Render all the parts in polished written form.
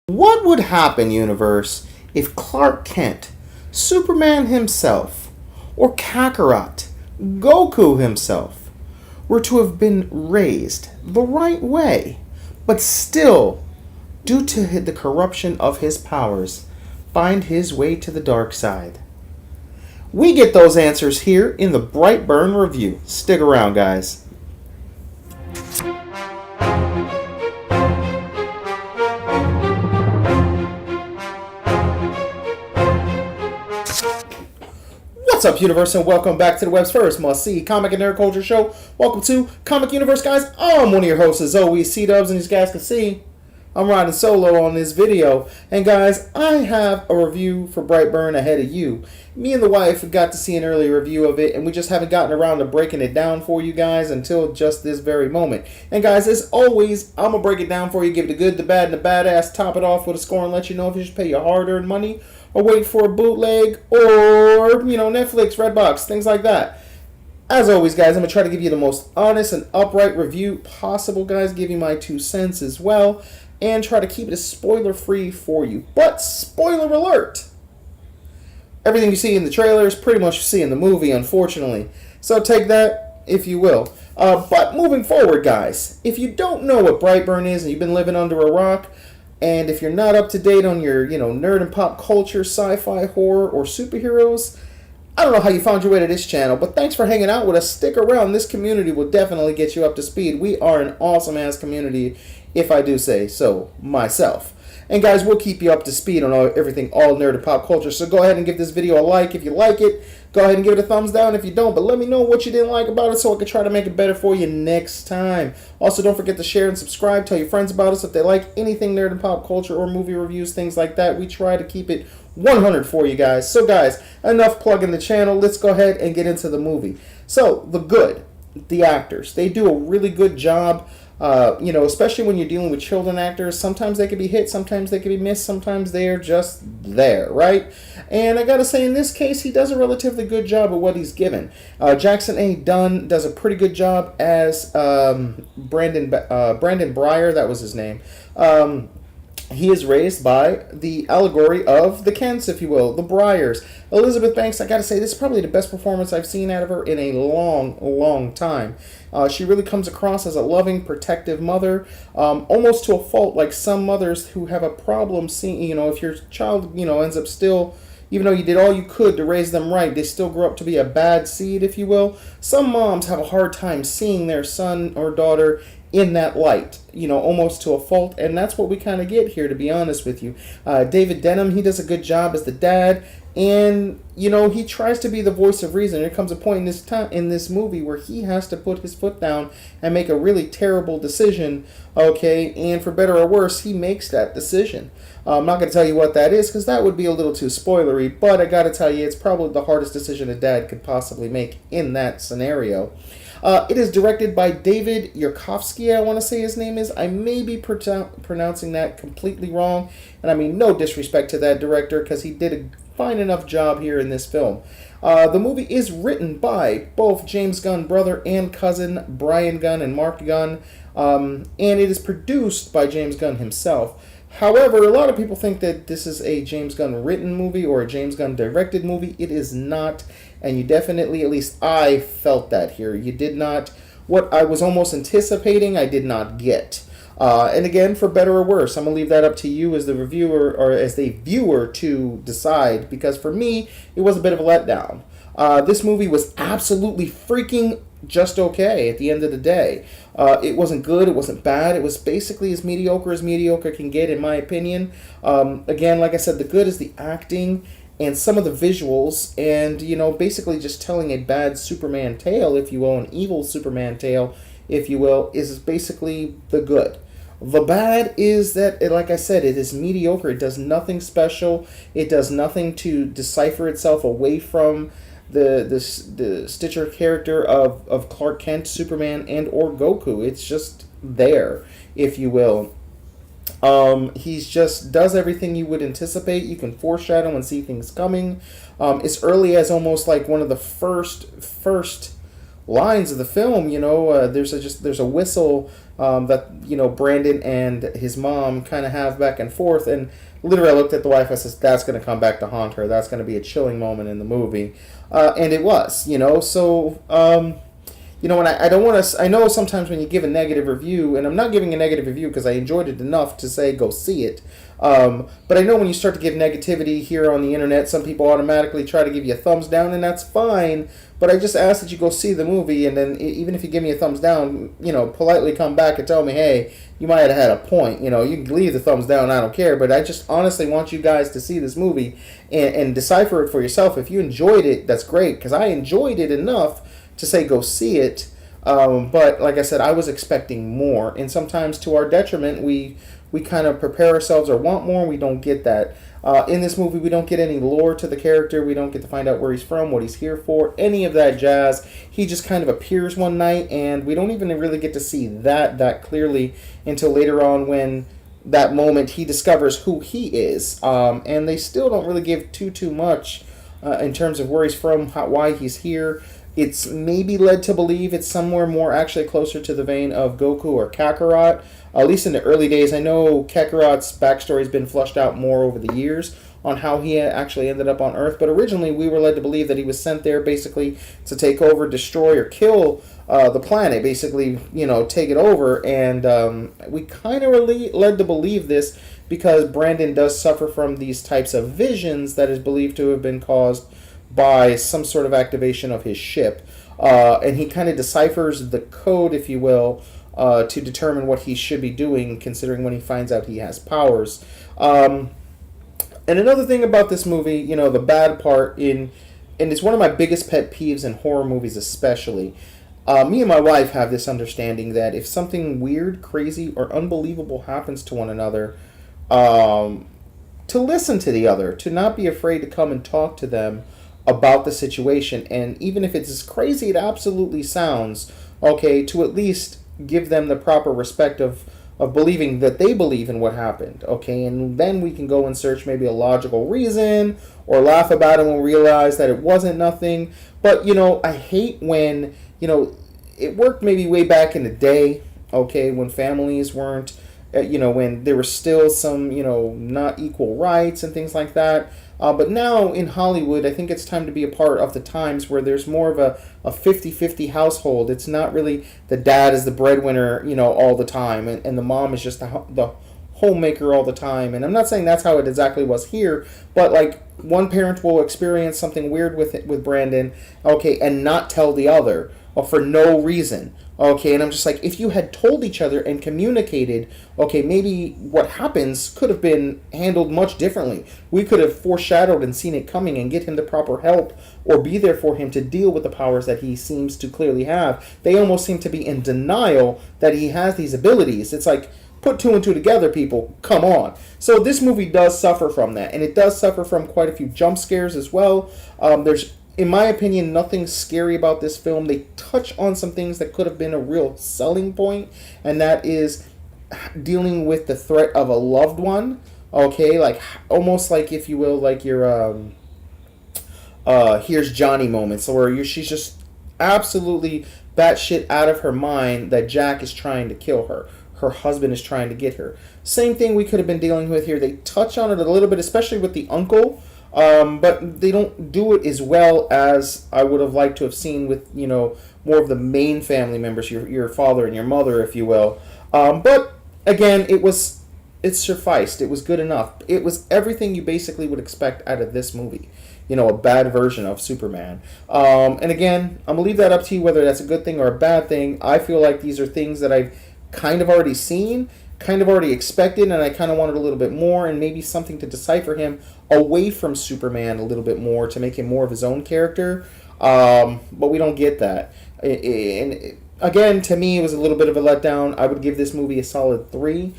What would happen, universe, if Clark Kent, Superman himself, or Kakarot, Goku himself, were to have been raised the right way, but still, due to the corruption of his powers, find his way to the dark side? We get those answers here in the BrightBurn review. Stick around, guys. What's up, universe, and welcome back to the web's first must-see comic and nerd culture show. Welcome to Comic YOUniverse, guys. I'm one of your hosts, as always, C-Dubs, and as you guys can see, I'm riding solo on this video. And guys, I have a review for BrightBurn ahead of you. Me and the wife got to see an early review of it, and we just haven't gotten around to breaking it down for you guys until just this very moment. And guys, as always, I'm going to break it down for you, give it the good, the bad, and the badass, top it off with a score, and let you know if you should pay your hard-earned money or wait for a bootleg or, Netflix, Redbox, things like that. As always, guys, I'm going to try to give you the most honest and upright review possible, guys. Give you my 2 cents as well. And try to keep it as spoiler-free for you. But, spoiler alert! Everything you see in the trailer is pretty much you see in the movie, unfortunately. So take that, if you will. But moving forward, guys, if you don't know what BrightBurn is and you've been living under a rock, and if you're not up to date on your, nerd and pop culture, sci-fi, horror, or superheroes, I don't know how you found your way to this channel, but thanks for hanging out with us. Stick around. This community will definitely get you up to speed. We are an awesome-ass community, if I do say so myself. And guys, we'll keep you up to speed on everything all nerd and pop culture. So go ahead and give this video a like if you like it. Go ahead and give it a thumbs down if you don't. But let me know what you didn't like about it so I can try to make it better for you next time. Also, don't forget to share and subscribe. Tell your friends about us if they like anything nerd and pop culture or movie reviews, things like that. We try to keep it 100 for you guys. So guys, enough plugging the channel. Let's go ahead and get into the movie. So, the actors, they do a really good job. Especially when you're dealing with children actors, sometimes they can be hit, sometimes they can be missed, sometimes they're just there, right? And I gotta say, in this case, he does a relatively good job of what he's given. Jackson A. Dunn does a pretty good job as Brandon Breyer, that was his name. He is raised by the allegory of the Kents, if you will, the Bryers. Elizabeth Banks, I gotta say, this is probably the best performance I've seen out of her in a long, long time. She really comes across as a loving, protective mother, almost to a fault, like some mothers who have a problem seeing, if your child, ends up still, even though you did all you could to raise them right, they still grow up to be a bad seed, if you will. Some moms have a hard time seeing their son or daughter in that light, almost to a fault, and that's what we kind of get here, to be honest with you. David Denham, he does a good job as the dad, and he tries to be the voice of reason. There comes a point in this movie where he has to put his foot down and make a really terrible decision, okay, and for better or worse, he makes that decision. I'm not going to tell you what that is because that would be a little too spoilery, but I got to tell you, it's probably the hardest decision a dad could possibly make in that scenario. It is directed by David Yarkovsky, I want to say his name is. I may be pronouncing that completely wrong, and I mean no disrespect to that director because he did a fine enough job here in this film. The movie is written by both James Gunn brother and cousin Brian Gunn and Mark Gunn, and it is produced by James Gunn himself. However, a lot of people think that this is a James Gunn written movie or a James Gunn directed movie. It is not, and you definitely, at least I felt that here. You did not, what I was almost anticipating, I did not get. And again, for better or worse, I'm going to leave that up to you as the reviewer or as the viewer to decide, because for me, it was a bit of a letdown. This movie was absolutely freaking just okay at the end of the day. It wasn't good, it wasn't bad, it was basically as mediocre can get, in my opinion. Again, like I said, the good is the acting and some of the visuals, and, basically just telling a bad Superman tale, if you will, an evil Superman tale, if you will, is basically the good. The bad is that, like I said, it is mediocre. It does nothing special. It does nothing to decipher itself away from the Stitcher character of Clark Kent, Superman, and or Goku. It's just there, if you will. He's just does everything you would anticipate. You can foreshadow and see things coming. As early as almost like one of the first lines of the film, there's a whistle that, Brandon and his mom kind of have back and forth. And literally, I looked at the wife. I said, "That's going to come back to haunt her. That's going to be a chilling moment in the movie," and it was. So. And I don't want to. I know sometimes when you give a negative review, and I'm not giving a negative review because I enjoyed it enough to say go see it. But I know when you start to give negativity here on the internet, some people automatically try to give you a thumbs down, and that's fine. But I just ask that you go see the movie, and then even if you give me a thumbs down, politely come back and tell me, hey, you might have had a point. You can leave the thumbs down. I don't care. But I just honestly want you guys to see this movie and decipher it for yourself. If you enjoyed it, that's great, because I enjoyed it enough to say go see it. But like I said, I was expecting more, and sometimes to our detriment, we kind of prepare ourselves or want more, and we don't get that. In this movie, we don't get any lore to the character. We don't get to find out where he's from, what he's here for, any of that jazz. He just kind of appears one night, and we don't even really get to see that clearly until later on when that moment he discovers who he is. And they still don't really give too much in terms of where he's from, why he's here. It's maybe led to believe it's somewhere more actually closer to the vein of Goku or Kakarot, at least in the early days. I know Kakarot's backstory has been flushed out more over the years on how he actually ended up on Earth, but originally we were led to believe that he was sent there basically to take over, destroy, or kill the planet, basically, take it over, and we kind of really led to believe this because Brandon does suffer from these types of visions that is believed to have been caused by some sort of activation of his ship. And he kind of deciphers the code, if you will, to determine what he should be doing, considering when he finds out he has powers. And another thing about this movie, the bad part and it's one of my biggest pet peeves in horror movies especially, me and my wife have this understanding that if something weird, crazy, or unbelievable happens to one another, to listen to the other, to not be afraid to come and talk to them about the situation, and even if it's as crazy it absolutely sounds, okay, to at least give them the proper respect of believing that they believe in what happened, okay, and then we can go and search maybe a logical reason or laugh about it and realize that it wasn't nothing. But I hate when it worked maybe way back in the day, okay, when families weren't when there were still some not equal rights and things like that. But now in Hollywood, I think it's time to be a part of the times where there's more of a 50-50 household. It's not really the dad is the breadwinner, all the time, and the mom is just the homemaker all the time. And I'm not saying that's how it exactly was here, but like one parent will experience something weird with Brandon, okay, and not tell the other, or for no reason. Okay, and I'm just like, if you had told each other and communicated, okay, maybe what happens could have been handled much differently. We could have foreshadowed and seen it coming and get him the proper help or be there for him to deal with the powers that he seems to clearly have. They almost seem to be in denial that he has these abilities. It's like, put two and two together, people. Come on. So this movie does suffer from that, and it does suffer from quite a few jump scares as well. There's, in my opinion, nothing scary about this film. They touch on some things that could have been a real selling point, and that is dealing with the threat of a loved one. Okay, like almost like, if you will, like your here's Johnny moments, where she's just absolutely batshit out of her mind that Jack is trying to kill her. Her husband is trying to get her. Same thing we could have been dealing with here. They touch on it a little bit, especially with the uncle. But they don't do it as well as I would have liked to have seen with, more of the main family members, your father and your mother, if you will. But again, it sufficed. It was good enough. It was everything you basically would expect out of this movie. A bad version of Superman. And again, I'm going to leave that up to you whether that's a good thing or a bad thing. I feel like these are things that I've kind of already seen, kind of already expected, and I kind of wanted a little bit more and maybe something to decipher him away from Superman a little bit more to make him more of his own character. But we don't get that. And again, to me, it was a little bit of a letdown. I would give this movie a solid 3,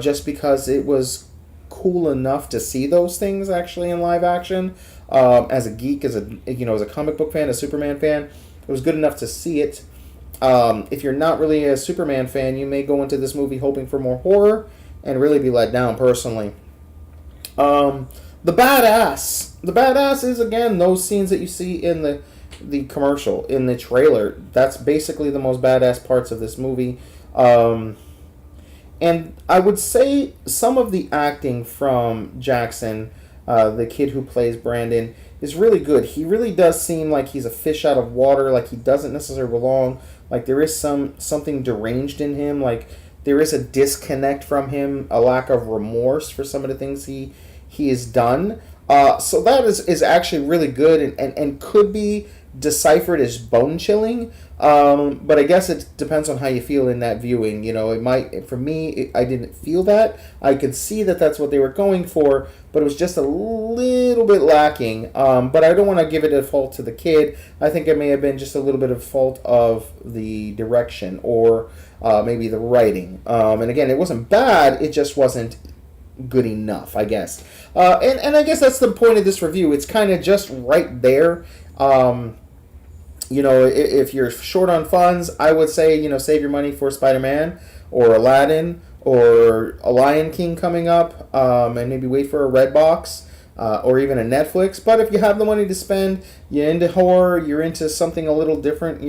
just because it was cool enough to see those things actually in live action. As a geek, as a comic book fan, a Superman fan, it was good enough to see it. If you're not really a Superman fan, you may go into this movie hoping for more horror and really be let down, personally. The badass is, again, those scenes that you see in the commercial, in the trailer. That's basically the most badass parts of this movie. And I would say some of the acting from Jackson, the kid who plays Brandon, is really good. He really does seem like he's a fish out of water, like he doesn't necessarily belong. Like there is something deranged in him, like there is a disconnect from him, a lack of remorse for some of the things he has done. So that is actually really good and could be deciphered as bone chilling. But I guess it depends on how you feel in that viewing. You know, it might, for me, I didn't feel that. I could see that that's what they were going for, but it was just a little bit lacking. But I don't want to give it a fault to the kid. I think it may have been just a little bit of fault of the direction or maybe the writing. And again, it wasn't bad. It just wasn't good enough, I guess. And I guess that's the point of this review. It's kind of just right there. You know, if you're short on funds, I would say, you know, save your money for Spider-Man or Aladdin or a Lion King coming up, and maybe wait for a Redbox or even a Netflix. But if you have the money to spend, you're into horror, you're into something a little different,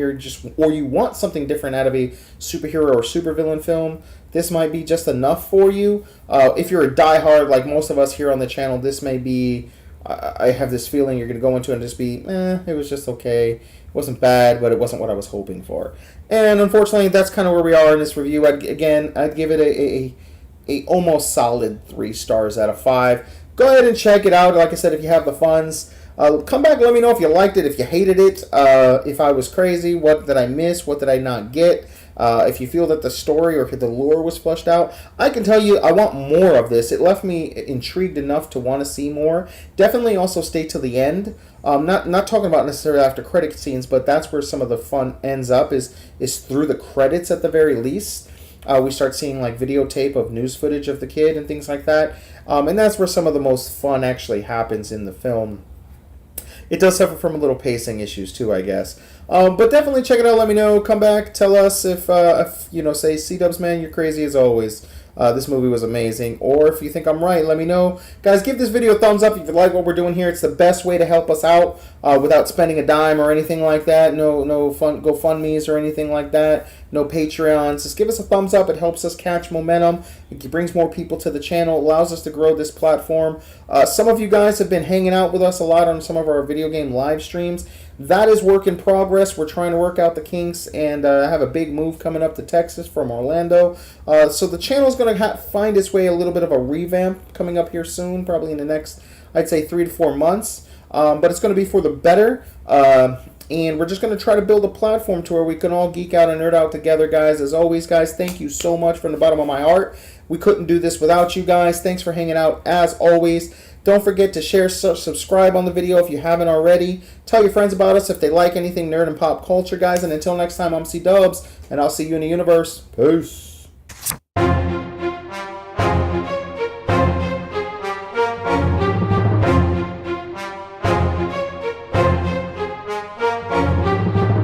or you want something different out of a superhero or supervillain film, this might be just enough for you. If you're a diehard like most of us here on the channel, this may be, I have this feeling you're going to go into it and just be, it was just okay. It wasn't bad, but it wasn't what I was hoping for. And unfortunately, that's kind of where we are in this review. I'd give it a almost solid 3 stars out of 5. Go ahead and check it out. Like I said, if you have the funds, come back and let me know if you liked it, if you hated it, if I was crazy, what did I miss, what did I not get. If you feel that the story or the lore was fleshed out, I can tell you I want more of this. It left me intrigued enough to want to see more. Definitely also stay to the end. Not talking about necessarily after credit scenes, but that's where some of the fun ends up is through the credits at the very least. We start seeing like videotape of news footage of the kid and things like that. And that's where some of the most fun actually happens in the film. It does suffer from a little pacing issues too, I guess. But definitely check it out. Let me know. Come back. Tell us if you know, say, C-Dubs, man, you're crazy as always. This movie was amazing. Or if you think I'm right, let me know. Guys, give this video a thumbs up if you like what we're doing here. It's the best way to help us out without spending a dime or anything like that. No fun GoFundMes or anything like that. No Patreons. Just give us a thumbs up. It helps us catch momentum. It brings more people to the channel. It allows us to grow this platform. Some of you guys have been hanging out with us a lot on some of our video game live streams. That is work in progress. We're trying to work out the kinks and have a big move coming up to Texas from Orlando. So the channel is going to find its way a little bit of a revamp coming up here soon, probably in the next, I'd say, 3 to 4 months. But it's going to be for the better. And we're just going to try to build a platform to where we can all geek out and nerd out together, guys. As always, guys, thank you so much from the bottom of my heart. We couldn't do this without you guys. Thanks for hanging out, as always. Don't forget to share, subscribe on the video if you haven't already. Tell your friends about us if they like anything nerd and pop culture, guys. And until next time, I'm C-Dubs, and I'll see you in the universe. Peace.